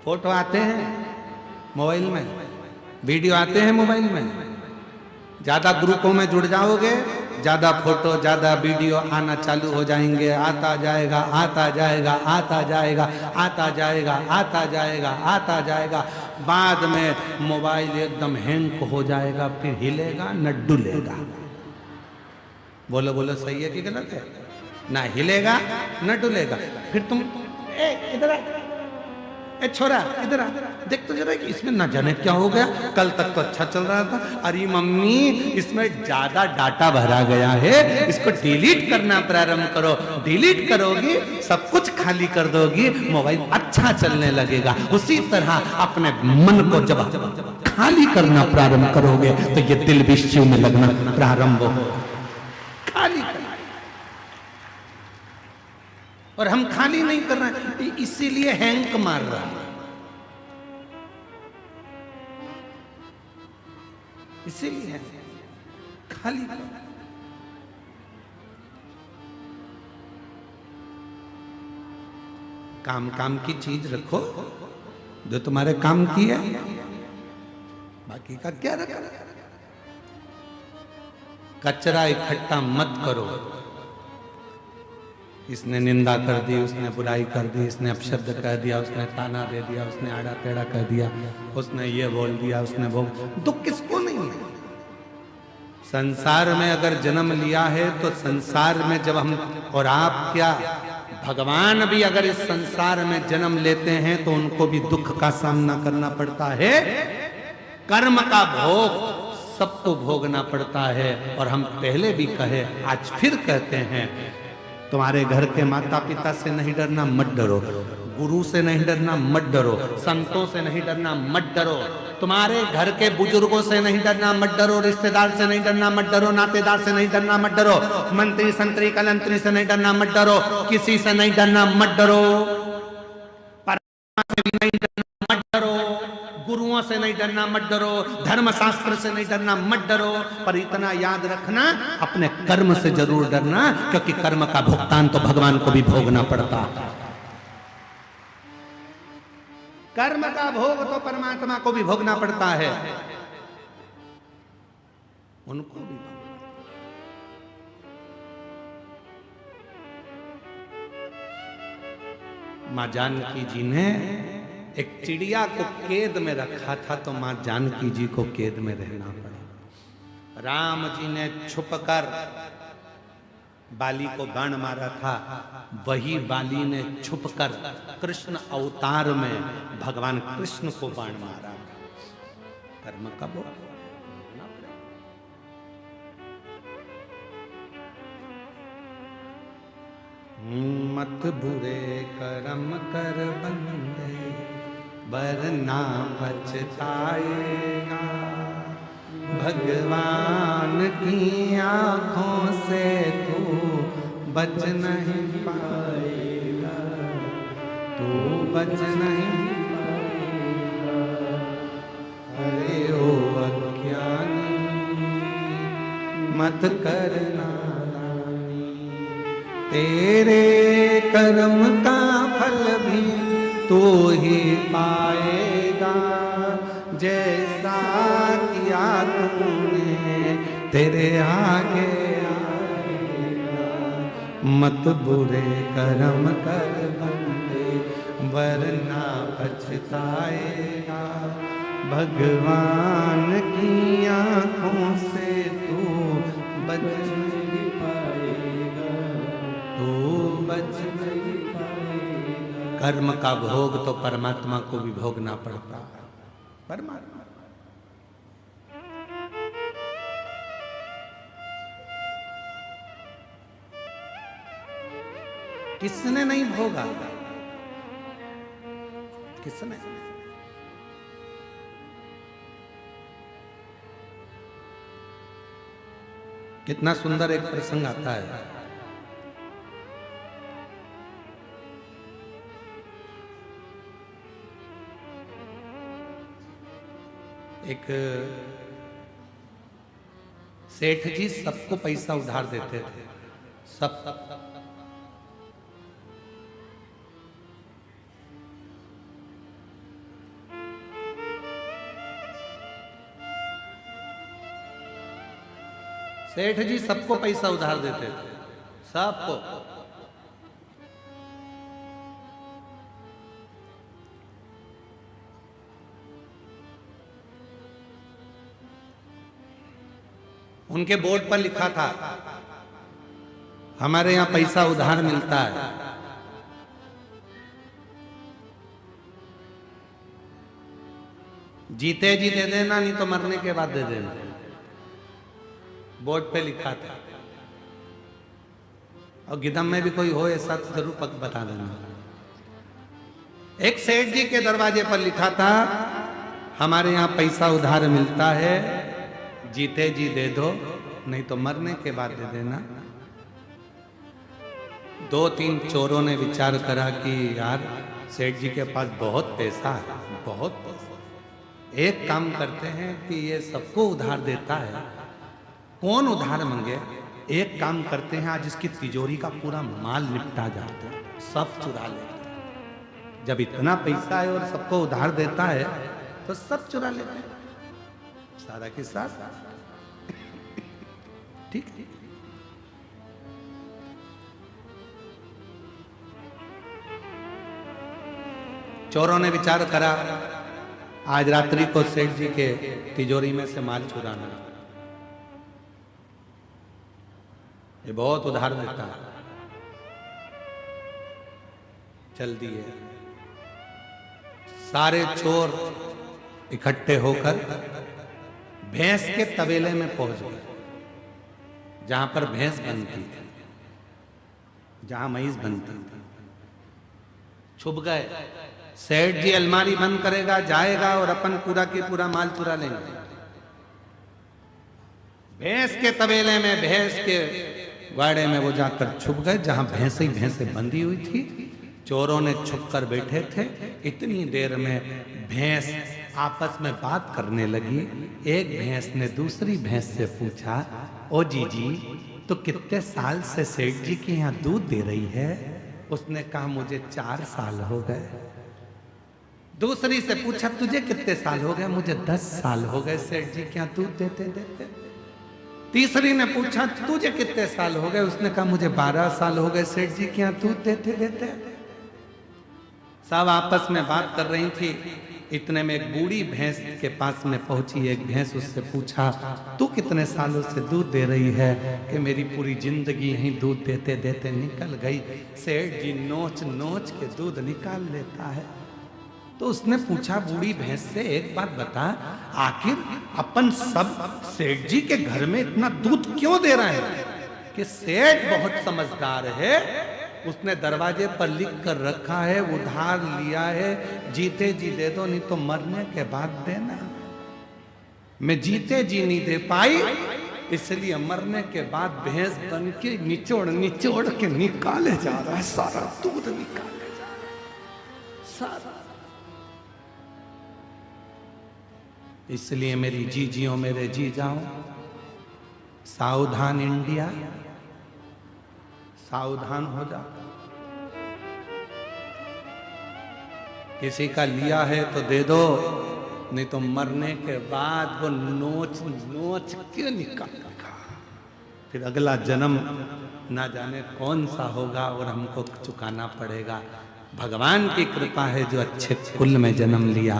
Photo आते हैं mobile में, वीडियो आते हैं मोबाइल में। ज्यादा ग्रुपों में जुड़ जाओगे, ज्यादा फोटो ज्यादा वीडियो आना चालू हो जाएंगे। आता जाएगा आता जाएगा आता जाएगा आता जाएगा आता जाएगा आता जाएगा। बाद में मोबाइल एकदम हैंग हो जाएगा, फिर हिलेगा न डुलेगा। बोलो बोलो, सही है कि गलत है? ना हिलेगा न डुलेगा। फिर तुम इधर ए छोरा इधर आ, देख तो जरा इसमें ना जाने क्या हो गया। कल तक तो अच्छा चल रहा था। अरे मम्मी इसमें ज्यादा डाटा भरा गया है, इसको डिलीट करना प्रारंभ करो। डिलीट करोगी सब कुछ खाली कर दोगी, मोबाइल अच्छा चलने लगेगा। उसी तरह अपने मन को जब खाली करना प्रारंभ करोगे तो ये दिल भी शिव में लगना प्रारंभ हो। खाली करना, और हम खाली नहीं कर रहे हैं, इसीलिए हैंग मार रहा है। इसीलिए खाली कर। काम काम की चीज रखो जो तुम्हारे काम की है, बाकी का क्या रखा। कचरा इकट्ठा मत करो। इसने निंदा कर दी, उसने बुराई कर दी, इसने अपशब्द कह दिया, उसने ताना दे दिया, उसने आड़ा टेढ़ा कह दिया, उसने ये बोल दिया, उसने वो। दुख किसको नहीं है? संसार में अगर जन्म लिया है तो संसार में जब हम, और आप क्या, भगवान भी अगर इस संसार में जन्म लेते हैं तो उनको भी दुख का सामना करना पड़ता है। कर्म का भोग सबको भोगना पड़ता है। और हम पहले भी कहे, आज फिर कहते हैं, तुम्हारे घर के माता पिता से नहीं डरना, मत डरो। गुरु से नहीं डरना, मत डरो। संतों से नहीं डरना, मत डरो। तुम्हारे घर के बुजुर्गों से नहीं डरना, मत डरो। रिश्तेदार से नहीं डरना, मत डरो। नातेदार से नहीं डरना, मत डरो। मंत्री संतरी कलंतरी से नहीं डरना, मत डरो। किसी से नहीं डरना, मत डरो। परमात्मा से भी नहीं डरना, मत डरो। गुरुओं से नहीं डरना, मत डरो। धर्मशास्त्र से नहीं डरना, मत डरो। पर इतना याद रखना, अपने कर्म से जरूर डरना, क्योंकि कर्म का भुगतान तो भगवान को भी भोगना पड़ता है। कर्म का भोग तो परमात्मा को भी भोगना पड़ता है, उनको भी। मां जानकी जी ने एक चिड़िया को कैद में रखा था, तो मां जानकी जी को कैद में रहना पड़ा। राम जी ने छुपकर बाली को बाण मारा था, वही बाली ने छुपकर कृष्ण अवतार में भगवान कृष्ण को बाण मारा। कर्म का भोग। मत बुरे कर्म कर बंदे, वरना पछताएगा। भगवान की आंखों से तू बच नहीं पाएगा, तू बच नहीं पाएगा। अरे ओ अज्ञानी मत करना, तेरे कर्म का फल भी तू ही पाएगा। जैसा किया तूने तेरे आगे आएगा। मत बुरे कर्म कर बंदे, वरना पछताएगा। भगवान की आंखों से तू बच नहीं पाएगा, तू बच नहीं पाएगा। कर्म का भोग तो परमात्मा को भी भोगना पड़ता है। परमात्मा किसने नहीं भोगा? किसने? कितना सुंदर एक प्रसंग आता है। एक सेठ जी सबको पैसा उधार देते थे, सब। सेठ जी सबको पैसा उधार देते थे, सबको। उनके बोर्ड पर लिखा था, हमारे यहां पैसा उधार मिलता है। जीते जी दे देना, नहीं तो मरने के बाद दे देना। बोर्ड पे लिखा था। और गिदम में भी कोई हो ऐसा तो जरूर पक बता देना। एक सेठ जी के दरवाजे पर लिखा था, हमारे यहां पैसा उधार मिलता है, जीते जी दे दो, नहीं तो मरने के बाद दे देना। 2-3 चोरों ने विचार करा कि यार सेठ जी के पास बहुत पैसा है, बहुत पैसा। एक काम करते हैं कि ये सबको उधार देता है, कौन उधार मांगे? एक काम करते हैं, आज इसकी तिजोरी का पूरा माल निपटा जाता है, सब चुरा लेते हैं। जब इतना पैसा है और सबको उधार देता है तो सब चुरा लेते हैं, सारा के साथ। ठीक है। चोरों ने विचार करा, आज रात्रि को सेठ जी के तिजोरी में से माल चुराना। ये बहुत उधार देता है, चल दिए। सारे चोर इकट्ठे होकर भैंस के तबेले में पहुंच गए, जहां पर भैंस बनती थी, जहां मईस बनती थी। छुप गए। सेठ जी अलमारी बंद करेगा, जाएगा और अपन पूरा के पूरा माल चुरा लेंगे। भैंस के तबेले में, भैंस के ग्वाड़े में वो जाकर छुप गए, जहां भैंस ही भैंसें बंधी हुई थी। चोरों ने छुप कर बैठे थे। इतनी देर में भैंस आपस में बात करने लगी। एक भैंस ने दूसरी भैंस से पूछा, ओ जीजी, तो कितने साल से सेठ जी के यहाँ दूध दे रही है? उसने कहा, मुझे 4 साल हो गए। दूसरी से पूछा, तुझे कितने साल हो गए? मुझे 10 साल हो गए सेठ जी क्या दूध देते देते। तीसरी ने पूछा, तुझे कितने साल हो गए? उसने कहा, मुझे 12 साल हो गए सेठ जी क्या दूध देते देते। सब आपस में बात कर रही थी। इतने में एक बूढ़ी भैंस के पास में पहुंची। एक भैंस उससे पूछा, तू कितने सालों से दूध दे रही है? कि मेरी पूरी जिंदगी यहीं दूध देते देते निकल गई। सेठ जी नोच नोच के दूध निकाल लेता है। तो उसने पूछा बूढ़ी भैंस से, एक बात बता, आखिर अपन सब सेठ जी के घर में इतना दूध क्यों दे रहे हैं? कि सेठ बहुत समझदार है, उसने दरवाजे पर लिख कर रखा है, उधार लिया है, जीते जी दे दो, नहीं तो मरने के बाद देना। मैं जीते जी नहीं दे पाई, इसलिए मरने के बाद भैंस बन के निचोड़ निचोड़ के निकाले जा रहा है, सारा दूध निकाले जा रहा है, सारा। इसलिए मेरी जीजियों, मेरे जी जाओ, सावधान इंडिया, सावधान हो जा। किसी का लिया है तो दे दो, नहीं तो मरने के बाद वो नोच नोच के निकालेगा। फिर अगला जन्म ना जाने कौन सा होगा और हमको चुकाना पड़ेगा। भगवान की कृपा है जो अच्छे कुल में जन्म लिया,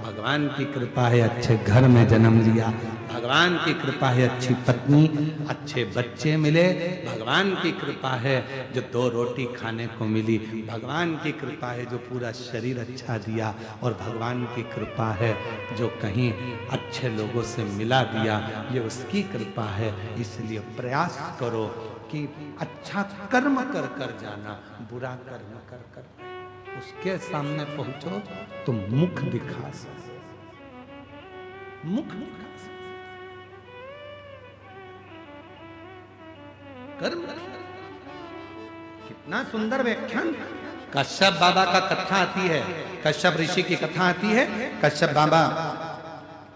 भगवान की कृपा है अच्छे घर में जन्म लिया, भगवान की कृपा है अच्छी पत्नी, अच्छे बच्चे मिले, भगवान की कृपा है जो 2 रोटी खाने को मिली, भगवान की कृपा है जो पूरा शरीर अच्छा दिया, और भगवान की कृपा है जो कहीं अच्छे लोगों से मिला दिया, ये उसकी कृपा है। इसलिए प्रयास करो कि अच्छा कर्म कर कर जाना, बुरा कर्म कर कर उसके सामने पहुंचो तो मुख दिखा सकते, मुख दिखा सकते, कर्म। कितना सुंदर व्याख्यान। कश्यप बाबा का कथा आती है, कश्यप ऋषि की कथा आती है। कश्यप बाबा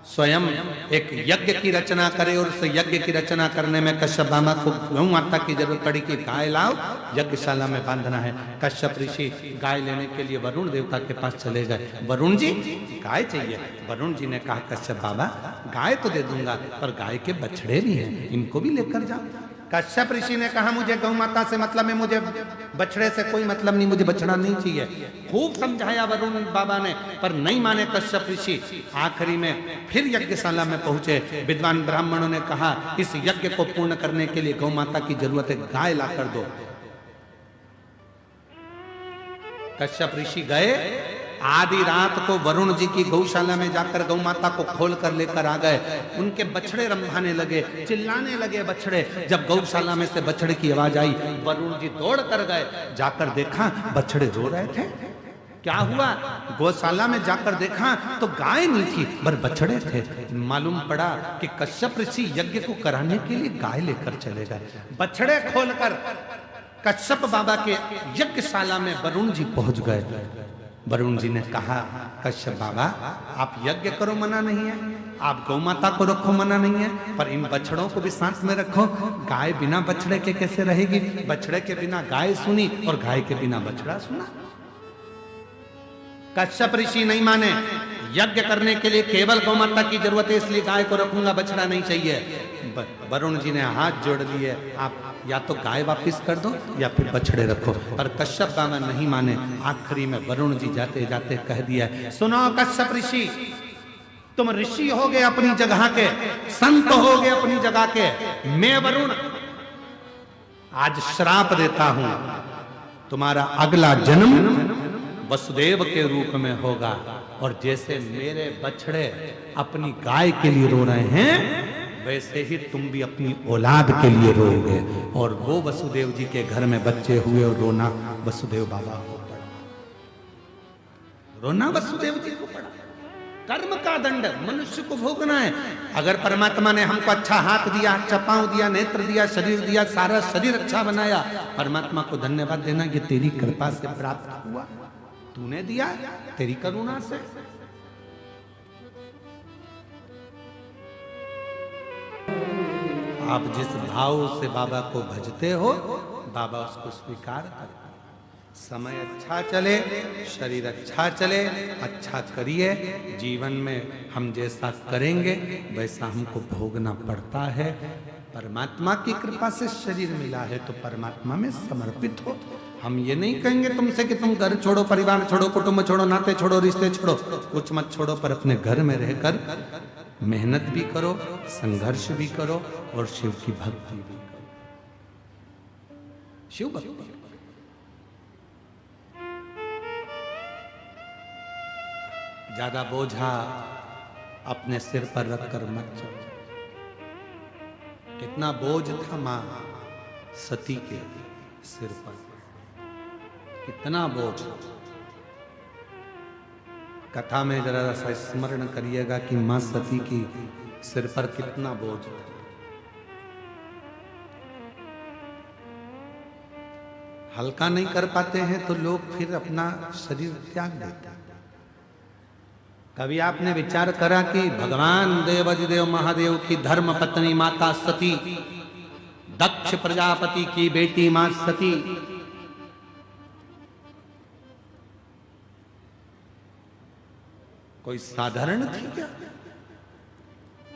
स्वयं एक यज्ञ की रचना करे और उस यज्ञ की रचना करने में कश्यप बाबा को गौ माता की जरूरत पड़ी कि गाय लाओ, यज्ञशाला में बांधना है। कश्यप ऋषि गाय लेने के लिए वरुण देवता के पास चले गए। वरुण जी गाय चाहिए। वरुण जी ने कहा कश्यप बाबा गाय तो दे दूंगा, पर गाय के बछड़े भी हैं, इनको भी लेकर जाओ। कश्यप ऋषि ने कहा मुझे गौ माता से मतलब है, मुझे बछड़े से कोई मतलब नहीं, मुझे बछड़ा नहीं चाहिए। खूब समझाया वरुण बाबा ने, पर नहीं माने कश्यप ऋषि। आखिरी में फिर यज्ञशाला में पहुंचे। विद्वान ब्राह्मणों ने कहा इस यज्ञ को पूर्ण करने के लिए गौ माता की जरूरत है, गाय ला कर दो। कश्यप ऋषि गए, आधी रात को वरुण जी की गौशाला में जाकर गौ माता को खोल कर लेकर आ गए। उनके बछड़े रंभाने लगे, चिल्लाने लगे बछड़े। जब गौशाला में से बछड़े की आवाज आई, वरुण जी दौड़ कर गए। जाकर देखा बछड़े रो रहे थे। क्या हुआ? गौशाला में जाकर देखा तो गाय नहीं थी, पर बछड़े थे। मालूम पड़ा कि कश्यप ऋषि यज्ञ को कराने के लिए गाय लेकर चले गए। बछड़े खोलकर कश्यप बाबा के यज्ञशाला में वरुण जी पहुंच गए। वरुण जी ने कहा कश्यप बाबा आप यज्ञ करो, मना नहीं है, आप गौ माता को रखो, मना नहीं है, पर इन बछड़ों को भी साथ में रखो। गाय बिना बछड़े के कैसे रहेगी? बछड़े के बिना गाय सुनी और गाय के बिना बछड़ा सुना। कश्यप ऋषि नहीं माने। यज्ञ करने के लिए केवल गौ माता की जरूरत है, इसलिए गाय को रखूंगा, बछड़ा नहीं चाहिए। वरुण जी ने हाथ जोड़ लिए, आप या तो गाय वापस कर दो या फिर बछड़े रखो। पर कश्यप बाबा नहीं माने। आखिरी में वरुण जी जाते जाते कह दिया, सुनो कश्यप ऋषि, तुम ऋषि हो गए अपनी जगह के, संत हो गए अपनी जगह के, मैं वरुण आज श्राप देता हूं, तुम्हारा अगला जन्म वसुदेव के रूप में होगा। और जैसे मेरे बछड़े अपनी गाय के लिए रो रहे हैं, वैसे ही तुम भी अपनी औलाद के लिए रोओगे। और वो वसुदेव जी के घर में बच्चे हुए और रोना वसुदेव बाबा को पड़ा। रोना वसुदेव जी को पड़ा। कर्म का दंड मनुष्य को भोगना है। अगर परमात्मा ने हमको अच्छा हाथ दिया, अच्छा पांव दिया, नेत्र दिया, शरीर दिया, सारा शरीर अच्छा बनाया, परमात्मा को धन्यवाद देना, ये तेरी कृपा से प्राप्त हुआ, तूने दिया, तेरी करुणा से। आप जिस भाव से बाबा को भजते हो, बाबा उसको स्वीकार करते। समय अच्छा चले, शरीर अच्छा चले, अच्छा करिए। जीवन में हम जैसा करेंगे वैसा हमको भोगना पड़ता है। परमात्मा की कृपा से शरीर मिला है तो परमात्मा में समर्पित हो। हम ये नहीं कहेंगे तुमसे कि तुम घर छोड़ो, परिवार छोड़ो, कुटुंब छोड़ो, नाते छोड़ो, रिश्ते छोड़ो, कुछ मत छोड़ो, पर अपने घर में रहकर मेहनत भी करो, संघर्ष भी करो और शिव की भक्ति भी करो। शिव भक्ति ज्यादा बोझा अपने सिर पर रखकर मत चलो। कितना बोझ था मां सती के सिर पर, कितना बोझ। कथा में जरा सा स्मरण करिएगा कि मां सती की सिर पर कितना बोझ था। हल्का नहीं कर पाते हैं तो लोग फिर अपना शरीर त्याग देते हैं। कभी आपने विचार करा कि भगवान देवाधिदेव महादेव की धर्म पत्नी माता सती, दक्ष प्रजापति की बेटी मां सती, कोई साधारण थी क्या?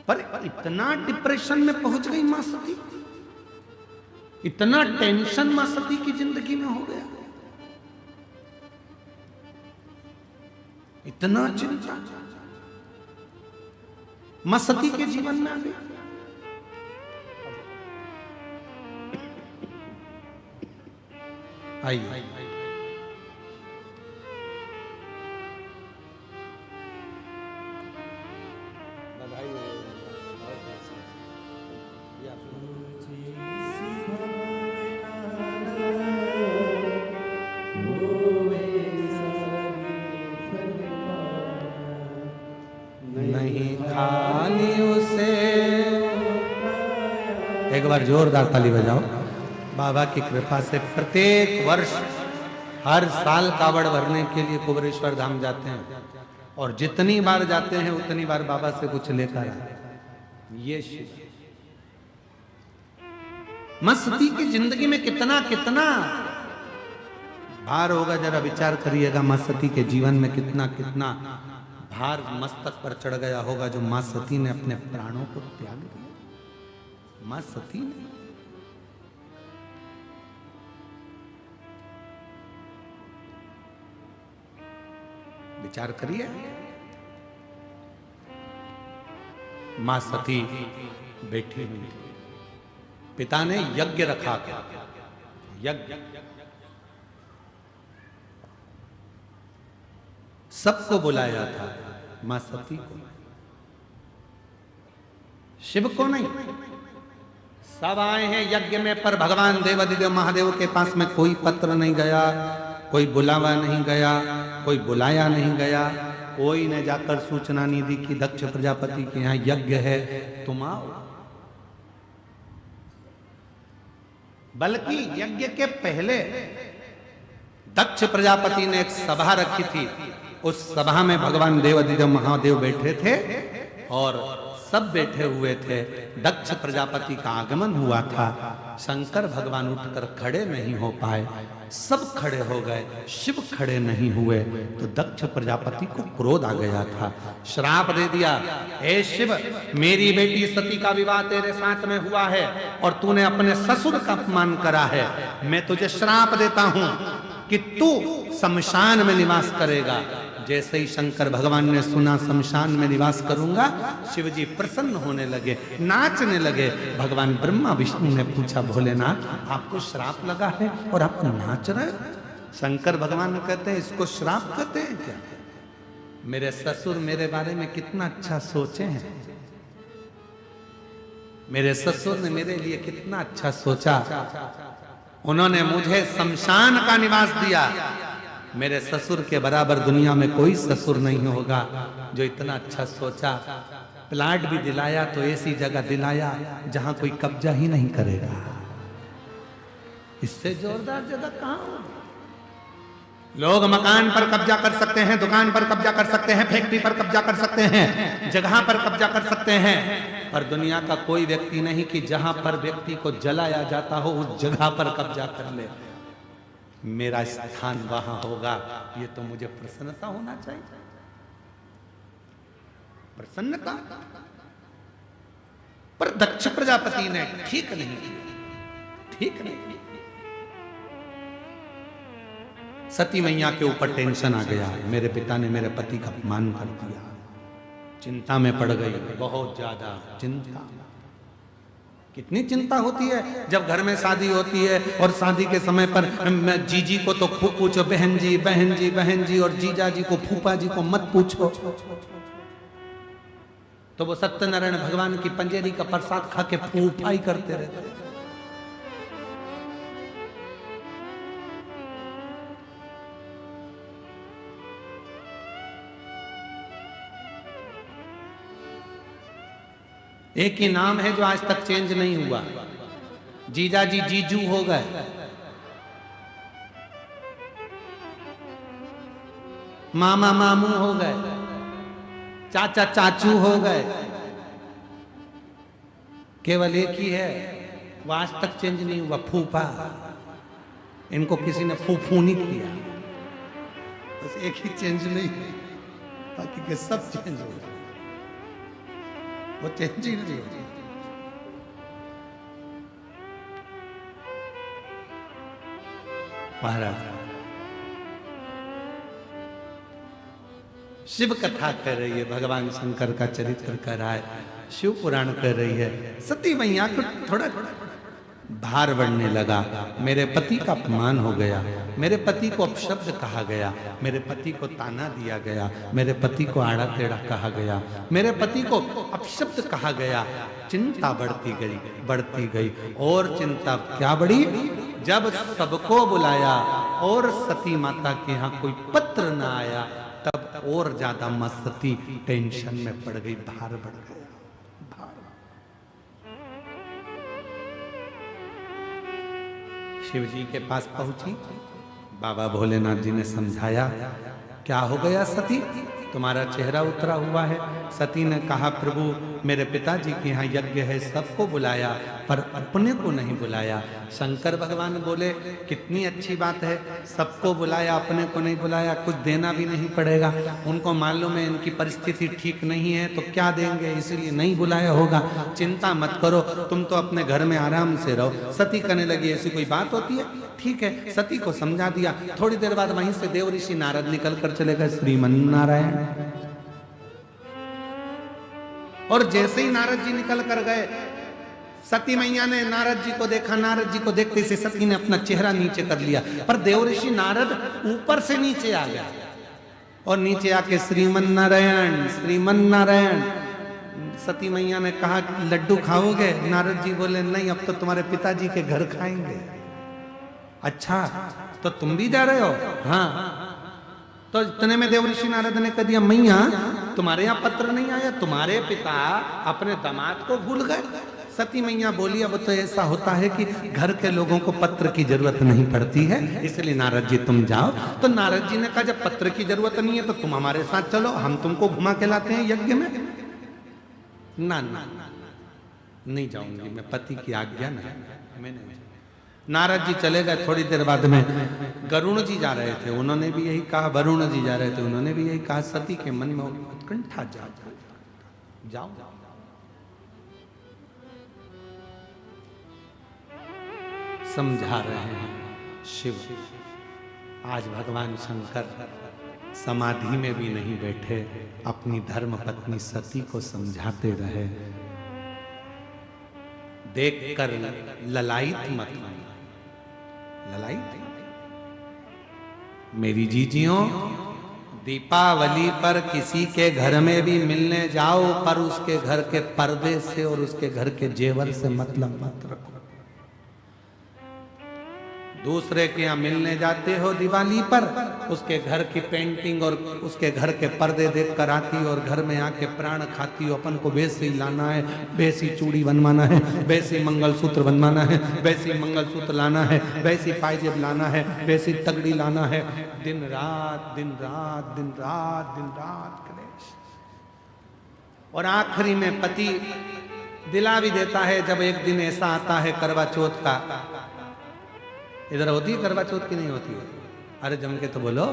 पर इतना डिप्रेशन में पहुंच गई मां सती, इतना टेंशन मां सती की जिंदगी में हो गया, इतना चिंता मां सती के जीवन में आ गई। आइए एक बार जोरदार ताली बजाओ। बाबा की कृपा से प्रत्येक वर्ष हर साल कावड़ भरने के लिए कुबेरेश्वर धाम जाते हैं। और जितनी बार जाते हैं उतनी बार बाबा से कुछ लेकर आते। ये शिव मां सती की जिंदगी में कितना कितना भार होगा, जरा विचार करिएगा। मां सती के जीवन में कितना कितना भार मस्तक पर चढ़ गया होगा, जो मां सती ने अपने प्राणों को त्याग दिया। मां सती ने विचार करिए। मां सती बैठी हुई थी, पिता ने यज्ञ रखा था, यज्ञ सबको बुलाया था, मां सती को, शिव को नहीं। सब आए हैं यज्ञ में, पर भगवान देवादिदेव महादेव के पास में कोई पत्र नहीं गया, कोई बुलावा नहीं गया, कोई बुलाया नहीं गया, कोई ने जाकर सूचना नहीं दी कि दक्ष प्रजापति के यहां यज्ञ है, तुम आओ। बल्कि यज्ञ के पहले दक्ष प्रजापति ने एक सभा रखी थी। उस सभा में भगवान देवादिदेव महादेव बैठे थे और सब बैठे हुए थे। दक्ष प्रजापति का आगमन हुआ था। शंकर भगवान उठकर खड़े नहीं हो पाए, सब खड़े हो गए, शिव खड़े नहीं हुए। तो दक्ष प्रजापति को क्रोध आ गया था, श्राप दे दिया, हे शिव, मेरी बेटी सती का विवाह तेरे साथ में हुआ है और तूने अपने ससुर का अपमान करा है। मैं तुझे श्राप देता हूं कि तू शमशान में निवास करेगा। जैसे ही शंकर भगवान ने सुना शमशान में निवास करूंगा, शिव जी प्रसन्न होने लगे, नाचने लगे। भगवान ब्रह्मा विष्णु ने पूछा, भोलेनाथ आपको श्राप लगा है और आप नाच रहे? शंकर भगवान कहते हैं, इसको श्राप कहते हैं क्या? मेरे ससुर मेरे बारे में कितना अच्छा सोचे हैं, मेरे ससुर ने मेरे लिए कितना अच्छा सोचा। उन्होंने मुझे शमशान का निवास दिया। मेरे ससुर के बराबर दुनिया में कोई ससुर नहीं होगा जो इतना अच्छा सोचा। प्लाट भी दिलाया तो ऐसी जगह दिलाया जहां कोई कब्जा ही नहीं करेगा। इससे जोरदार जगह कहां हो? लोग मकान पर कब्जा कर सकते हैं, दुकान पर कब्जा कर सकते हैं, फैक्ट्री पर कब्जा कर सकते हैं, जगह पर कब्जा कर सकते हैं, पर दुनिया का कोई व्यक्ति नहीं कि जहां पर व्यक्ति को जलाया जाता हो उस जगह पर कब्जा कर ले। मेरा स्थान वहां होगा, ये तो मुझे प्रसन्नता होना चाहिए। प्रसन्नता। पर दक्ष प्रजापति ने ठीक नहीं किया, ठीक नहीं किया। सती मैया के ऊपर टेंशन आ गया, मेरे पिता ने मेरे पति का अपमान कर दिया। चिंता में पड़ गई, बहुत ज्यादा चिंता। कितनी चिंता होती है जब घर में शादी होती है और शादी के समय पर जीजी को तो खूब पूछो, बहन जी बहन जी बहन जी, और जीजा जी को फूफा जी को मत पूछो। तो वो सत्यनारायण भगवान की पंजेरी का प्रसाद खा के फूफाई करते रहते। एक ही नाम है जो आज तक चेंज नहीं हुआ। जीजा जी जीजू हो गए, मामा मामू हो गए, चाचा चाचू हो गए। केवल एक ही है वो आज तक चेंज नहीं हुआ, फूफा। इनको किसी ने फूफू नहीं किया, बस एक ही चेंज नहीं, बाकी के सब चेंज हो गए। वो चेंज ही नहीं होती। महाराज शिव कथा कर रही है, भगवान शंकर का चरित्र कर रहा है, शिव पुराण कर रही है। सती मैया को थोड़ा भार बढ़ने लगा। मेरे पति का अपमान हो गया, मेरे पति को अपशब्द कहा गया, मेरे पति को ताना दिया गया, मेरे पति को आड़ा टेढ़ा कहा गया, मेरे पति को अपशब्द कहा गया। चिंता बढ़ती गई और चिंता क्या बढ़ी? जब सबको बुलाया और सती माता के यहाँ कोई पत्र ना आया, तब और ज्यादा मां सती टेंशन में पड़ गई, भार बढ़ गया। शिव जी के पास पहुंची, बाबा भोलेनाथ जी ने समझाया, क्या हो गया सती, तुम्हारा चेहरा उतरा हुआ है। सती ने कहा प्रभु मेरे पिताजी के यहाँ यज्ञ है, सबको बुलाया पर अपने को नहीं बुलाया। शंकर भगवान बोले कितनी अच्छी बात है, सबको बुलाया अपने को नहीं बुलाया, कुछ देना भी नहीं पड़ेगा। उनको मालूम है इनकी परिस्थिति ठीक नहीं है तो क्या देंगे, इसीलिए नहीं बुलाया होगा। चिंता मत करो, तुम तो अपने घर में आराम से रहो। सती कहने लगी ऐसी कोई बात होती है? ठीक है, सती को समझा दिया। थोड़ी देर बाद वहीं से देव ऋषि नारद निकल कर चले गए श्रीमन्नारायण। और जैसे ही नारद जी निकल कर गए, सती मैया ने नारद जी को देखा। नारद जी को देखते से सती ने अपना चेहरा नीचे कर लिया, पर देव ऋषि नारद ऊपर से नीचे आ गया और नीचे आके श्रीमन्नारायण श्रीमन्नारायण। सती मैया ने कहा लड्डू खाओगे? नारद जी बोले नहीं, अब तो तुम्हारे पिताजी के घर खाएंगे। अच्छा तो तुम भी जा रहे हो? हाँ। तो इतने में देव ऋषि नारद ने कह दिया मैया तुम्हारे यहाँ पत्र नहीं आया, तुम्हारे पिता अपने दामाद को भूल गए। सती मैया बोली अब तो ऐसा होता है कि घर के लोगों को पत्र की जरूरत नहीं पड़ती है, इसलिए नारद जी तुम जाओ। तो नारद जी ने कहा जब पत्र की जरूरत नहीं है तो तुम हमारे साथ चलो, हम तुमको घुमा के लाते हैं यज्ञ में। ना ना नहीं जाऊंगी मैं, पति की आज्ञा नहीं, मैं नहीं। नारद जी चले गए। थोड़ी देर बाद में गरुण जी जा रहे थे, उन्होंने भी यही कहा। वरुण जी जा रहे थे, उन्होंने भी यही कहा। सती के मन में उत्कंठा जाओ। समझा रहे हैं शिव। आज भगवान शंकर समाधि में भी नहीं बैठे, अपनी धर्म पत्नी सती को समझाते रहे। देखकर ललायित मत, ललायित मेरी जीजियों, दीपावली पर किसी के घर में भी मिलने जाओ पर उसके घर के पर्दे से और उसके घर के जेवर से मतलब मत रखो। दूसरे के यहाँ मिलने जाते हो दिवाली पर, उसके घर की पेंटिंग और उसके घर के पर्दे देख कर आती हो और घर में आके प्राण खाती हो। अपन को वैसे ही लाना है, वैसी चूड़ी बनवाना है, वैसी मंगलसूत्र बनवाना है, वैसी मंगलसूत्र लाना है, वैसी पायजेब लाना है, वैसी तगड़ी लाना है। दिन रात दिन रात दिन रात दिन रात कलेश। और आखिरी में पति दिला भी देता है जब एक दिन ऐसा आता है करवा चौथ का। इधर होती है करवा चौथ की नहीं होती है? अरे जम के तो बोलो,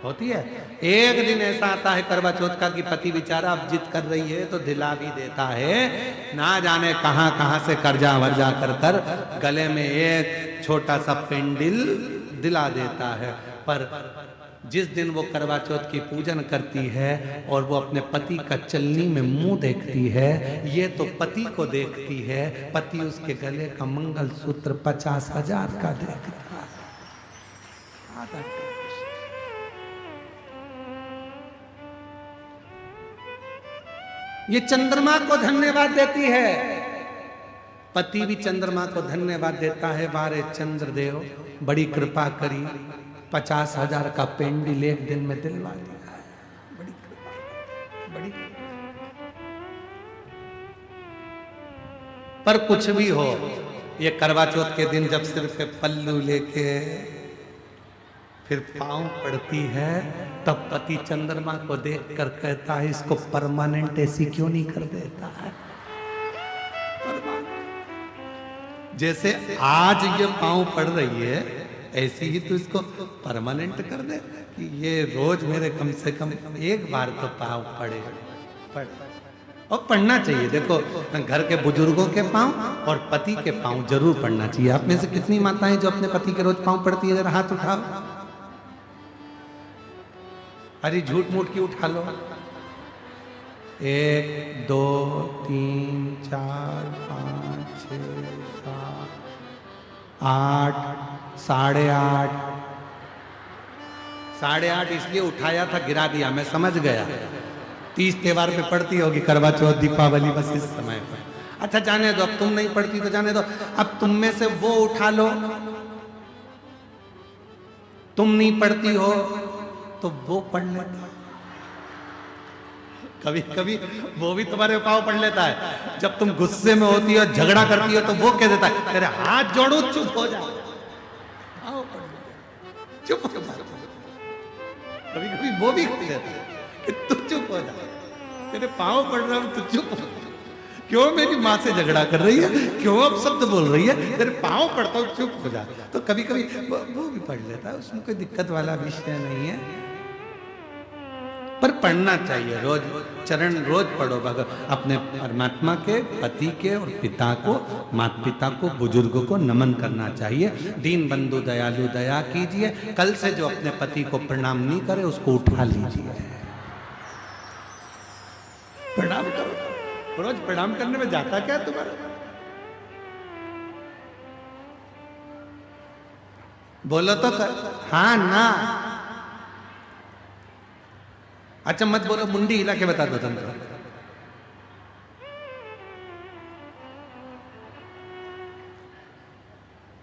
होती है। एक दिन ऐसा आता है करवा चौथ का कि पति बेचारा अब जिद कर रही है तो दिला भी देता है। ना जाने कहां कहां से कर्जा वर्जा कर कर गले में एक छोटा सा पेंडिल दिला देता है। पर जिस दिन वो करवा चौथ की पूजन करती है और वो अपने पति का चलनी में मुंह देखती है, ये तो पति को देखती है, पति उसके गले का मंगलसूत्र 50,000 का देखता है। ये चंद्रमा को धन्यवाद देती है, पति भी चंद्रमा को धन्यवाद देता है। बारे चंद्रदेव बड़ी कृपा करी, 50,000 का पेंडिल एक दिन में दिलवा दिया है। बड़ी कृपा, बड़ी पर कुछ भी हो, ये करवा चौथ के दिन जब सिर पे पल्लू लेके फिर पांव पड़ती है, तब पति चंद्रमा को देखकर कहता है इसको परमानेंट ऐसी क्यों नहीं कर देता है। जैसे आज ये पांव पड़ रही है ऐसी ही तो इसको परमानेंट कर दे कि ये रोज मेरे कम से कम एक बार तो पांव पड़े। और पढ़ना चाहिए। देखो घर के बुजुर्गों के पांव और पति के पांव जरूर पढ़ना चाहिए। आप में से कितनी माताएं जो अपने पति के रोज पांव पढ़ती है? जरा हाथ उठाओ। अरे झूठ मूठ की उठा लो। 1 2 3 4 5 6 7 8 8:30 8:30 इसलिए उठाया था, गिरा दिया, मैं समझ गया। 30 त्योहार पे पढ़ती होगी, करवा चौथ, दीपावली, बस इस समय पर। अच्छा जाने दो, अब तुम नहीं पढ़ती तो जाने दो। अब तुम में से वो उठा लो, तुम नहीं पढ़ती हो तो वो पढ़ लेता। कभी कभी वो भी तुम्हारे पाँव पढ़ लेता है। जब तुम गुस्से में होती हो, झगड़ा करती हो, तो वो कह देता है तेरे हाथ जोड़ो, चुप हो जा, चुप हो जा। कभी कभी वो भी कह देता है तू चुप हो जा, तेरे पाँव पड़ रहा हूं, तू चुप हो। क्यों मेरी माँ से झगड़ा कर रही है, क्यों अब शब्द बोल रही है, तेरे पाँव पड़ता हूं, चुप हो जा। तो कभी कभी वो भी पढ़ लेता है, उसमें कोई दिक्कत वाला विषय नहीं है, पर पढ़ना चाहिए रोज, चरण रोज पढ़ो अपने परमात्मा के, पति के और पिता को, माता पिता को, बुजुर्गों को नमन करना चाहिए। दीन बंधु दयालु दया कीजिए। कल से जो अपने पति को प्रणाम नहीं करे उसको उठा लीजिए, प्रणाम करो। रोज प्रणाम करने में जाता क्या तुम्हारा? बोलो तो हाँ ना। अच्छा मत बोलो, मुंडी हिला के बता दो तंत्र।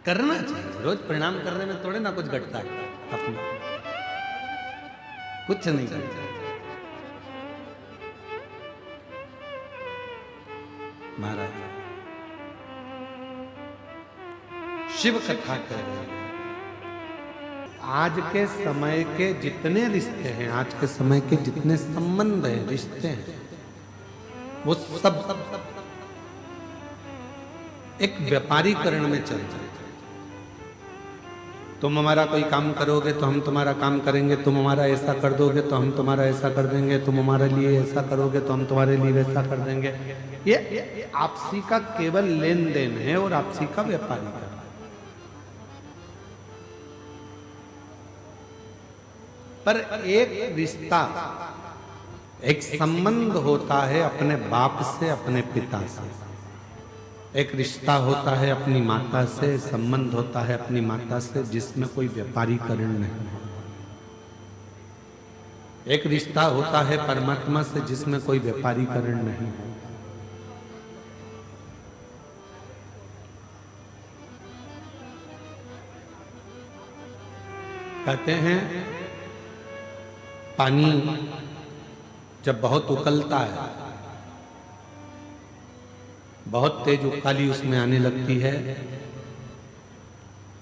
करना चाहिए रोज, प्रणाम करने में थोड़े ना कुछ घटता है, अपना कुछ नहीं करता। महाराज शिव कथा कह रहे हैं, आज के समय के जितने रिश्ते हैं, आज के समय के जितने संबंध हैं, रिश्ते हैं, वो सब एक व्यापारीकरण में चल रहे। तुम हमारा कोई काम करोगे तो हम तुम्हारा काम करेंगे, तुम हमारा ऐसा कर दोगे तो हम तुम्हारा ऐसा कर देंगे, तुम हमारे लिए ऐसा करोगे तो हम तुम्हारे लिए वैसा कर देंगे। ये आपसी का केवल लेन देन है और आपसी का व्यापारीकरण। पर एक रिश्ता, एक संबंध होता है अपने बाप से, अपने पिता से। एक रिश्ता होता है अपनी माता से, संबंध होता है अपनी माता से, जिसमें कोई व्यापारीकरण नहीं। एक रिश्ता होता है परमात्मा से, जिसमें कोई व्यापारीकरण नहीं। कहते हैं पानी जब बहुत उकलता है, बहुत तेज उकाली उसमें आने लगती है,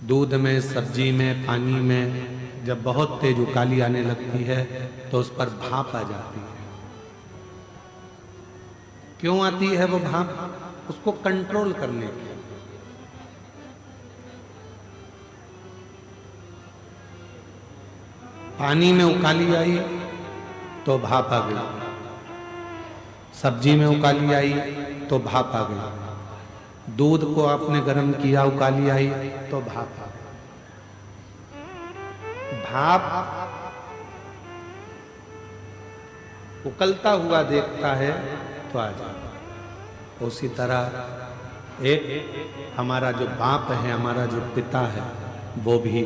दूध में, सब्जी में, पानी में जब बहुत तेज उकाली आने लगती है तो उस पर भाप आ जाती है। क्यों आती है वो भाप? उसको कंट्रोल करने के। पानी में उकाली आई तो भाप आ गई, सब्जी में उकाली आई तो भाप आ गई, दूध को आपने गर्म किया, उकाली आई तो भाप आ गई। भाप उकलता हुआ देखता है तो आ जाता है। उसी तरह एक हमारा जो बाप है, हमारा जो पिता है, वो भी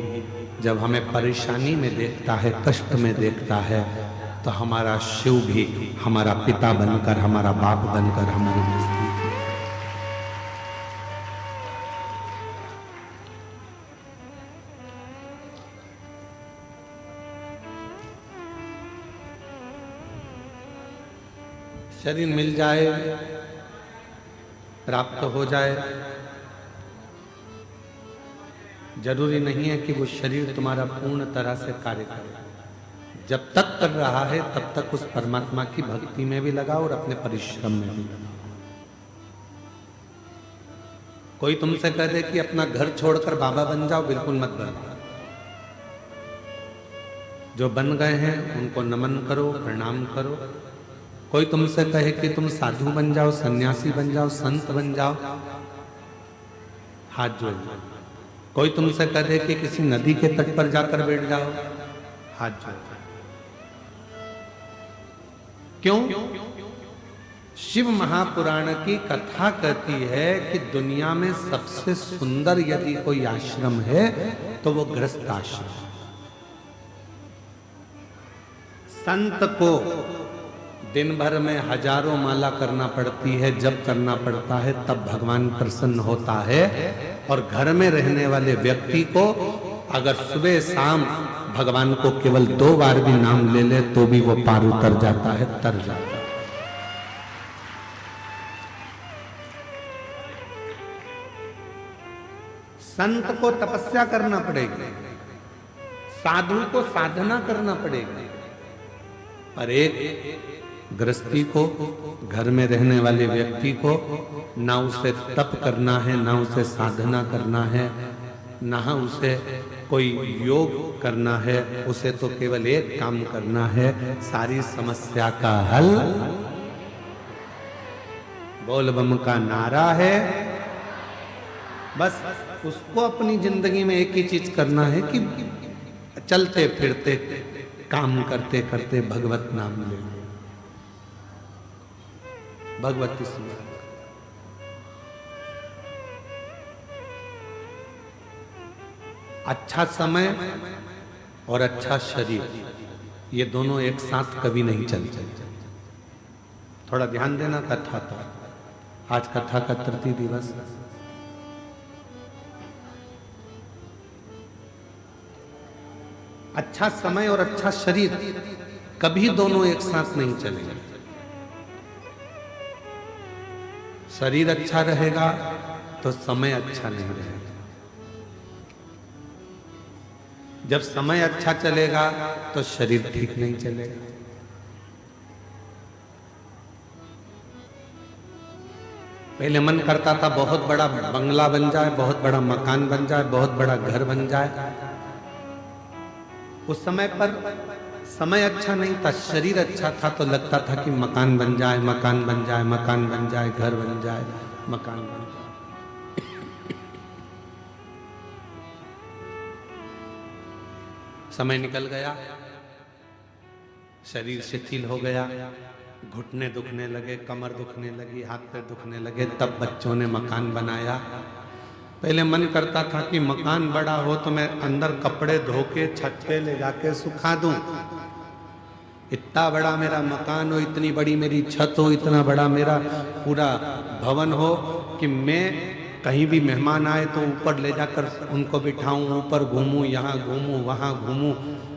जब हमें परेशानी में देखता है, कष्ट में देखता है, तो हमारा शिव भी हमारा पिता बनकर, हमारा बाप बनकर हमारे नजदीक है। शरीर मिल जाए, प्राप्त हो जाए, जरूरी नहीं है कि वो शरीर तुम्हारा पूर्ण तरह से कार्य करे। जब तक कर रहा है तब तक उस परमात्मा की भक्ति में भी लगा और अपने परिश्रम में भी लगा। कोई तुमसे कह दे कि अपना घर छोड़कर बाबा बन जाओ, बिल्कुल मत बनो। जो बन गए हैं उनको नमन करो, प्रणाम करो। कोई तुमसे कहे कि तुम साधु बन जाओ, सन्यासी बन जाओ, संत बन जाओ, हाथ जोड़ लो। कोई तुमसे कह दे कि किसी नदी के तट पर जाकर बैठ जाओ, हाथ जोड़। क्यों? शिव महापुराण की कथा कहती है कि दुनिया में सबसे सुंदर यदि कोई आश्रम है तो वो गृहस्थ आश्रम। संत को दिन भर में हजारों माला करना पड़ती है, जप करना पड़ता है, तब भगवान प्रसन्न होता है। और घर में रहने वाले व्यक्ति को अगर सुबह शाम भगवान को केवल 2 बार भी नाम ले ले तो भी वो पार उतर जाता है, तर जाता है। संत को तपस्या करना पड़ेगी, साधु को साधना करना पड़ेगी, पर एक गृहस्थी को, घर में रहने वाले व्यक्ति को ना उसे तप करना है, ना उसे साधना करना है, ना उसे कोई योग करना है, उसे तो केवल एक काम करना है, सारी समस्या का हल बोल बम का नारा है। बस उसको अपनी जिंदगी में एक ही चीज करना है कि चलते फिरते काम करते करते भगवत नाम ले, भगवती स्मरण। अच्छा समय और अच्छा शरीर, ये दोनों एक साथ कभी नहीं चलते। थोड़ा ध्यान देना कथा पर, आज कथा का तृतीय दिवस। अच्छा समय और अच्छा शरीर कभी दोनों एक साथ नहीं चलेंगे। शरीर अच्छा रहेगा तो समय अच्छा नहीं रहेगा। जब समय अच्छा चलेगा तो शरीर ठीक नहीं चलेगा। पहले मन करता था बहुत बड़ा बंगला बन जाए, बहुत बड़ा मकान बन जाए, बहुत बड़ा घर बन जाए। उस समय पर समय अच्छा नहीं था, शरीर अच्छा था, तो लगता था कि मकान बन जाए, मकान बन जाए, मकान बन जाए, घर बन जाए, मकान बन जाए। समय निकल गया, शरीर शिथिल हो गया, घुटने दुखने लगे, कमर दुखने लगी, हाथ पैर दुखने लगे। तब बच्चों ने मकान बनाया। पहले मन करता था कि मकान बड़ा हो तो मैं अंदर कपड़े धो के छत पे ले जाके सुखा दूं। इतना बड़ा मेरा मकान हो, इतनी बड़ी मेरी छत हो, इतना बड़ा मेरा पूरा भवन हो कि मैं कहीं भी मेहमान आए तो ऊपर ले जाकर उनको बिठाऊं, ऊपर घूमूं, यहाँ घूमूं, वहां घूमूं।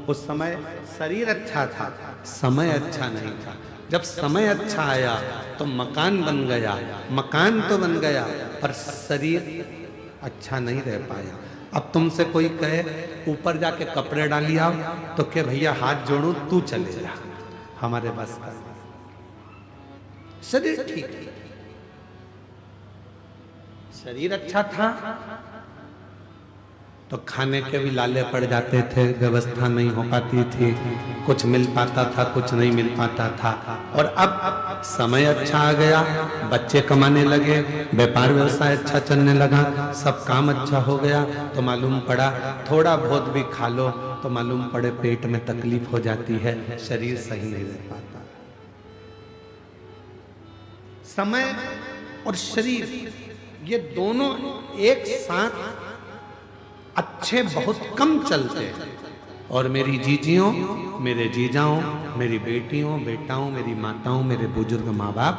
उस समय शरीर अच्छा था, समय अच्छा नहीं था। जब समय अच्छा आया तो मकान बन गया। मकान तो बन गया पर शरीर अच्छा नहीं रह पाया। अब तुमसे कोई कहे ऊपर जाके कपड़े डाली आओ तो क्या भैया हाथ जोड़ूं, तू चले जा, हमारे बस का। शरीर ठीक, शरीर अच्छा था तो खाने के भी लाले पड़ जाते थे, व्यवस्था नहीं हो पाती थी, कुछ मिल पाता था, कुछ नहीं मिल पाता था। और अब समय अच्छा आ गया, बच्चे कमाने लगे, व्यापार व्यवसाय अच्छा चलने लगा, सब काम अच्छा हो गया, तो मालूम पड़ा थोड़ा बहुत भी खा लो तो मालूम पड़े पेट में तकलीफ हो जाती है, शरीर सही नहीं रह पाता। समय और शरीर ये दोनों एक साथ अच्छे बहुत कम चलते हैं। और मेरी जीजियों, मेरे जीजाओं, मेरी बेटियों, बेटाओं, मेरी माताओं, मेरे बुजुर्ग माँ बाप,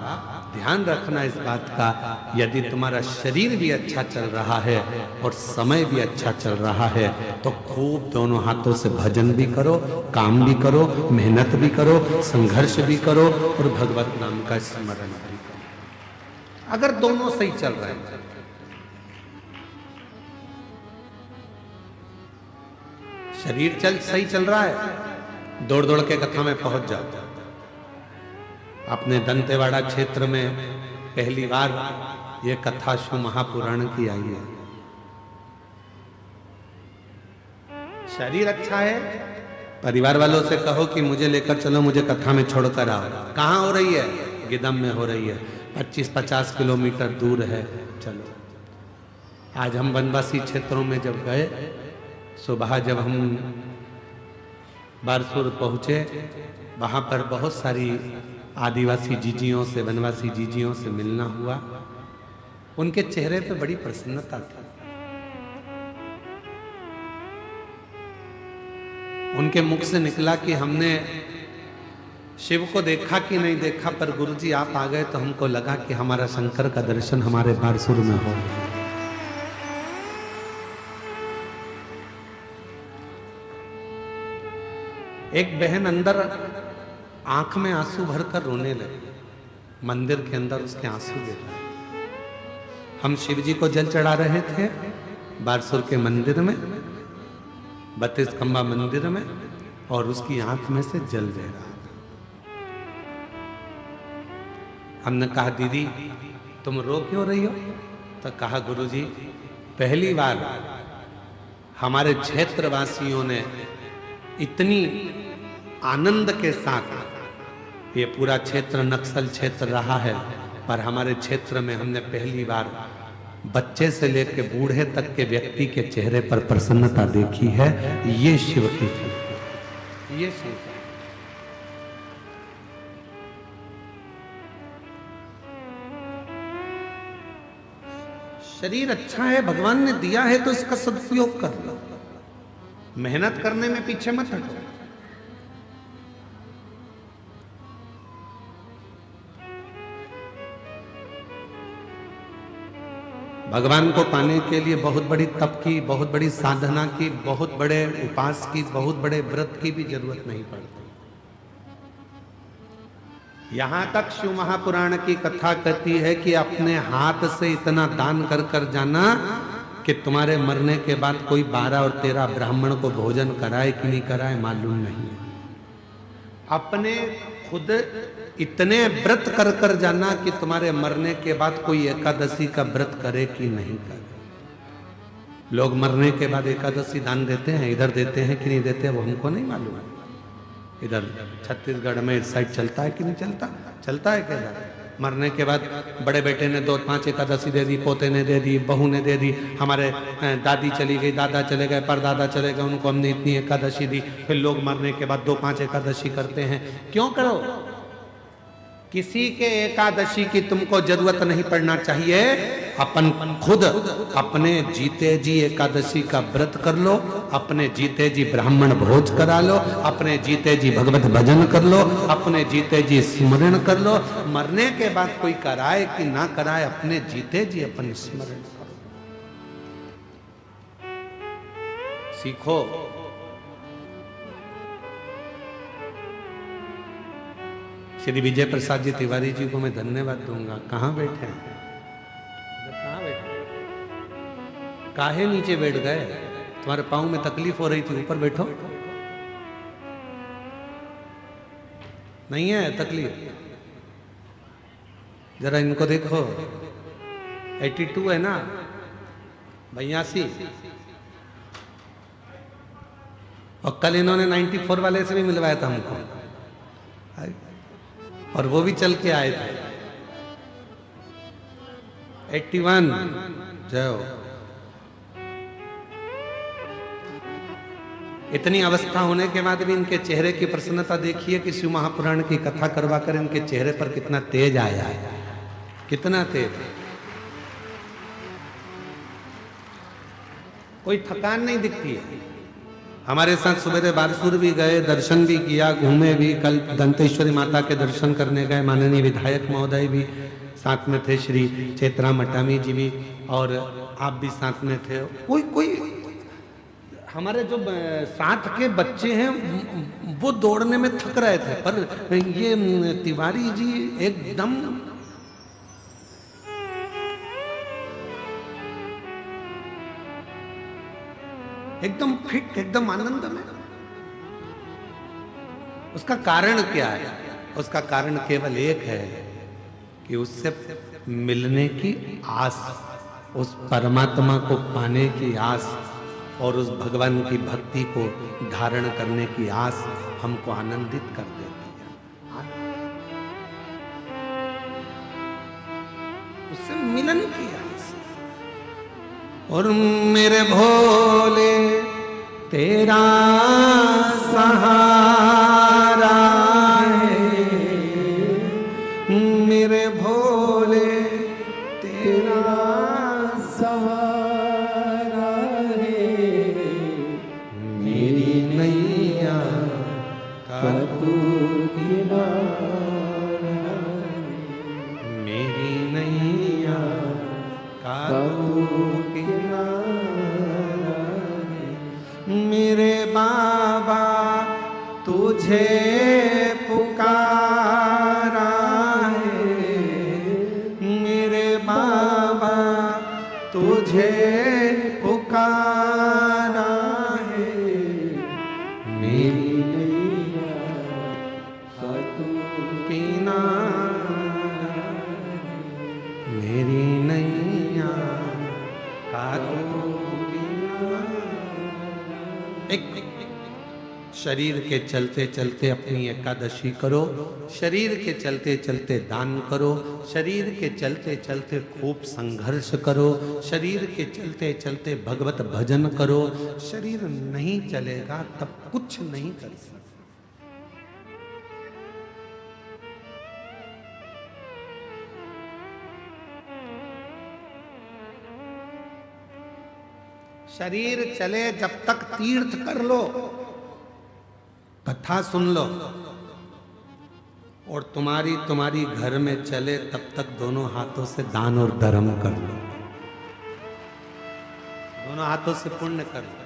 ध्यान रखना इस बात का, यदि तुम्हारा शरीर भी अच्छा चल रहा है और समय भी अच्छा चल रहा है तो खूब दोनों हाथों से भजन भी करो, काम भी करो, मेहनत भी करो, संघर्ष भी करो और भगवत नाम का स्मरण भी करो। अगर दोनों सही चल रहे हैं, शरीर सही चल रहा है, दौड़ दौड़ के कथा में पहुंच जाओ। अपने दंतेवाड़ा क्षेत्र में पहली बार ये कथा शिव महापुराण की आई है। शरीर अच्छा है, परिवार वालों से कहो कि मुझे लेकर चलो, मुझे कथा में छोड़कर आओ। कहाँ हो रही है? गिदम में हो रही है, 25-50 किलोमीटर दूर है, चलो। आज हम वनवासी क्षेत्रों में जब गए, सुबह जब हम बारसूर पहुंचे, वहां पर बहुत सारी आदिवासी जीजियों से, वनवासी जीजियों से मिलना हुआ। उनके चेहरे पे बड़ी प्रसन्नता थी। उनके मुख से निकला कि हमने शिव को देखा कि नहीं देखा, पर गुरुजी आप आ गए तो हमको लगा कि हमारा शंकर का दर्शन हमारे बारसूर में हो। एक बहन अंदर आंख में आंसू भरकर रोने लगी, मंदिर के अंदर उसके आंसू गिर रहे। हम शिव जी को जल चढ़ा रहे थे बारसूर के मंदिर में, 32 खंबा मंदिर में, और उसकी आंख में से जल बह रहा था। हमने कहा दीदी तुम रो क्यों रही हो? तो कहा गुरुजी पहली बार हमारे क्षेत्रवासियों ने इतनी आनंद के साथ, ये पूरा क्षेत्र नक्सल क्षेत्र रहा है, पर हमारे क्षेत्र में हमने पहली बार बच्चे से लेकर बूढ़े तक के व्यक्ति के चेहरे पर प्रसन्नता देखी है। ये शिव की, ये शिव। शरीर अच्छा है, भगवान ने दिया है तो इसका सदुपयोग कर लो। मेहनत करने में पीछे मत हटो। भगवान को पाने के लिए बहुत बड़ी तप की, बहुत बड़ी साधना की, बहुत बड़े उपास की, बहुत बड़े व्रत की भी जरूरत नहीं पड़ती। यहां तक शिव महापुराण की कथा कहती है कि अपने हाथ से इतना दान कर कर जाना कि तुम्हारे मरने के बाद कोई 12 और 13 ब्राह्मण को भोजन कराए कि नहीं कराए मालूम नहीं। अपने खुद इतने व्रत कर कर जाना कि तुम्हारे मरने के बाद कोई एकादशी का व्रत करे कि नहीं करे। लोग मरने के बाद एकादशी दान देते हैं, इधर देते हैं कि नहीं देते वो हमको नहीं मालूम है। इधर छत्तीसगढ़ में इस साइड चलता है कि नहीं चलता? चलता है क्या? मरने के बाद बड़े बेटे ने 2-5 एकादशी दे दी, पोते ने दे दी, बहू ने दे दी, हमारे दादी चली गई, दादा चले गए, परदादा चले गए, उनको हमने इतनी एकादशी दी। फिर लोग मरने के बाद 2-5 एकादशी करते हैं। क्यों करो? किसी के एकादशी की तुमको जरूरत नहीं पड़ना चाहिए। अपन खुद अपने जीते जी एकादशी का व्रत कर लो, अपने जीते जी ब्राह्मण भोज करा लो, अपने जीते जी भगवत भजन कर लो, अपने जीते जी स्मरण कर लो। मरने के बाद कोई कराए कि ना कराए, अपने जीते जी अपन स्मरण करो। सीखो। श्री विजय प्रसाद जी तिवारी जी को मैं धन्यवाद दूंगा। कहाँ बैठे हैं? कहाँ बैठे? काहे नीचे बैठ गए? तुम्हारे पाँव में तकलीफ हो रही थी, ऊपर बैठो। नहीं है तकलीफ? जरा इनको देखो, 82 है ना, 82। और कल इन्होंने 94 वाले से भी मिलवाया था हमको, और वो भी चल के आए थे। 81 जय हो। इतनी अवस्था होने के बाद भी इनके चेहरे की प्रसन्नता देखिए कि शिव महापुराण की कथा करवा कर इनके चेहरे पर कितना तेज आया है, कितना तेज। कोई थकान नहीं दिखती है। हमारे साथ सुबह बारसूर भी गए, दर्शन भी किया, घूमे भी। कल दंतेश्वरी माता के दर्शन करने गए। माननीय विधायक महोदय भी साथ में थे, श्री चेतराम मटामी जी भी, और आप भी साथ में थे। कोई हमारे जो साथ के बच्चे हैं वो दौड़ने में थक रहे थे, पर ये तिवारी जी एकदम फिट, एकदम आनंद में। उसका कारण क्या है? उसका कारण केवल एक है कि उससे मिलने की आस, उस परमात्मा को पाने की आस, और उस भगवान की भक्ति को धारण करने की आस हमको आनंदित कर देती है। उससे मिलन की आस। और मेरे भोले तेरा सहारा है, मेरे भोले तेरा सहारा है, मेरी नैया का तू किनारा, मेरी नैया का तू किनारा, मेरे बाबा तुझे पुकारा है, मेरे बाबा तुझे पुकारा है, मेरी नैया का तू किनारा। शरीर के चलते चलते अपनी एकादशी करो, शरीर के चलते चलते दान करो, शरीर के चलते चलते खूब संघर्ष करो, शरीर के चलते चलते भगवत भजन करो। शरीर नहीं चलेगा तब कुछ नहीं कर सकते। शरीर चले जब तक तीर्थ कर लो, कथा सुन लो, और तुम्हारी घर में चले तब तक दोनों हाथों से दान और धर्म कर लो, दोनों हाथों से पुण्य कर लो,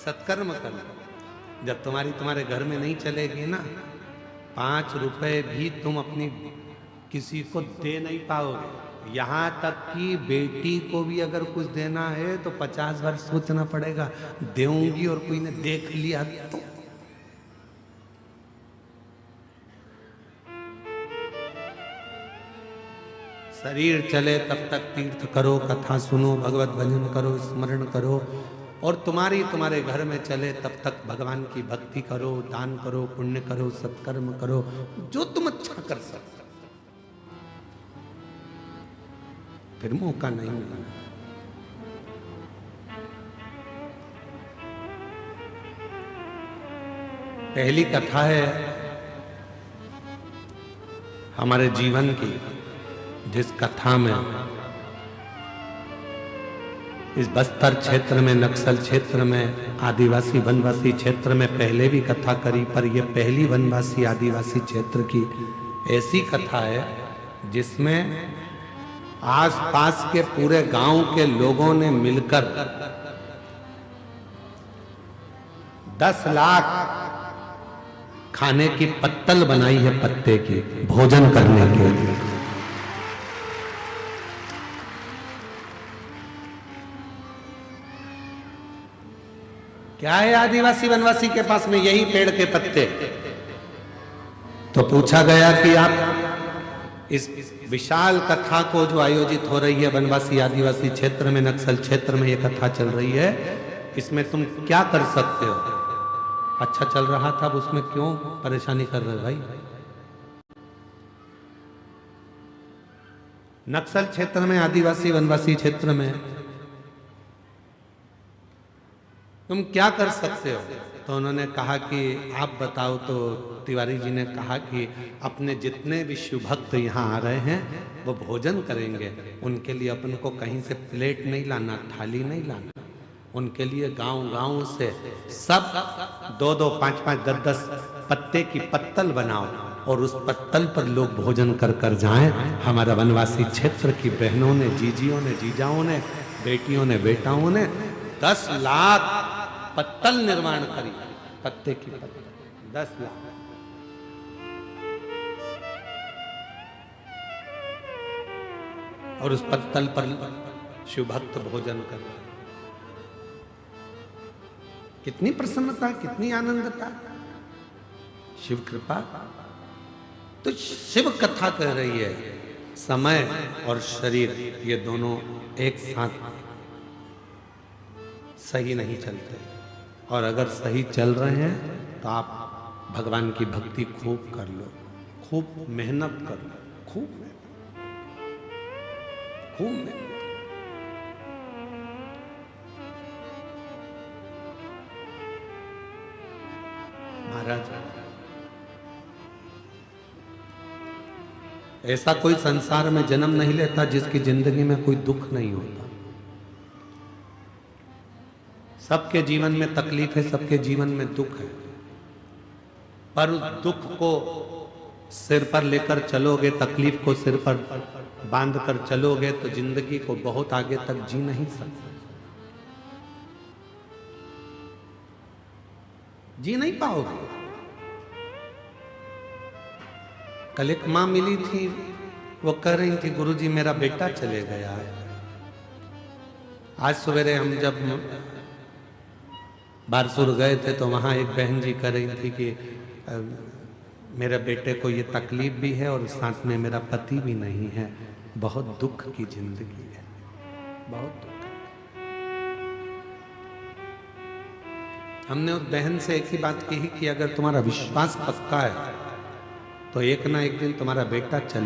सत्कर्म कर लो। जब तुम्हारे घर में नहीं चलेगी ना, 5 रुपए भी तुम अपनी किसी को दे नहीं पाओगे। यहां तक कि बेटी को भी अगर कुछ देना है तो 50 बार सोचना पड़ेगा, देऊंगी और कोई ने देख लिया तो। शरीर चले तब तक तीर्थ करो, कथा सुनो, भगवत भजन करो, स्मरण करो, और तुम्हारे घर में चले तब तक भगवान की भक्ति करो, दान करो, पुण्य करो, सत्कर्म करो, जो तुम अच्छा कर सकते। फिर मौका नहीं मिला। पहली कथा है हमारे जीवन की, जिस कथा में इस बस्तर क्षेत्र में, नक्सल क्षेत्र में, आदिवासी वनवासी क्षेत्र में पहले भी कथा करी, पर यह पहली वनवासी आदिवासी क्षेत्र की ऐसी कथा है जिसमें आसपास के पूरे गांव के लोगों ने मिलकर 10 लाख खाने की पत्तल बनाई है, पत्ते की, भोजन करने के लिए। क्या है आदिवासी वनवासी के पास में? यही पेड़ के पत्ते। तो पूछा गया कि आप इस विशाल कथा को जो आयोजित हो रही है वनवासी आदिवासी क्षेत्र में, नक्सल क्षेत्र में ये कथा चल रही है, इसमें तुम क्या कर सकते हो? अच्छा चल रहा था, अब उसमें क्यों परेशानी कर रहे हो भाई? नक्सल क्षेत्र में, आदिवासी वनवासी क्षेत्र में तुम क्या कर सकते हो? तो उन्होंने कहा कि आप बताओ। तो तिवारी जी ने कहा कि अपने जितने भी शिव भक्त यहाँ आ रहे हैं वो भोजन करेंगे, उनके लिए अपन को कहीं से प्लेट नहीं लाना, थाली नहीं लाना, उनके लिए गांव-गांव से सब 2-2, 5-5, 10-10 पत्ते की पत्तल बनाओ और उस पत्तल पर लोग भोजन कर कर जाएं। हमारा वनवासी क्षेत्र की बहनों ने, जीजियों ने, जीजाओं ने, बेटियों ने, बेटाओं ने 10 लाख पत्तल निर्माण करी, पत्ते की पत्तल 10 लाख। और उस पत्तल पर शिव भक्त भोजन कर रहे। कितनी प्रसन्नता, कितनी आनंदता, शिव कृपा। तो शिव कथा कह रही है समय और शरीर ये दोनों एक साथ सही नहीं चलते, और अगर सही चल रहे हैं तो आप भगवान की भक्ति खूब कर लो, खूब मेहनत कर लो, खूब मेहनत। महाराज, ऐसा कोई संसार में जन्म नहीं लेता जिसकी जिंदगी में कोई दुख नहीं होता। सबके जीवन में तकलीफ है, सबके जीवन में दुख है, पर उस दुख को सिर पर लेकर चलोगे, तकलीफ को सिर पर बांध कर चलोगे तो जिंदगी को बहुत आगे तक जी नहीं सकते, जी नहीं पाओगे। कल एक मां मिली थी, वो कह रही थी गुरुजी मेरा बेटा चले गया है। आज सवेरे हम जब बारसूर गए थे तो वहां एक बहन जी कह रही थी कि मेरे बेटे को ये तकलीफ भी है और साथ में मेरा पति भी नहीं है, बहुत दुख की जिंदगी है, बहुत दुख। हमने उस बहन से एक ही बात कही कि अगर तुम्हारा विश्वास पक्का है तो एक ना एक दिन तुम्हारा बेटा चले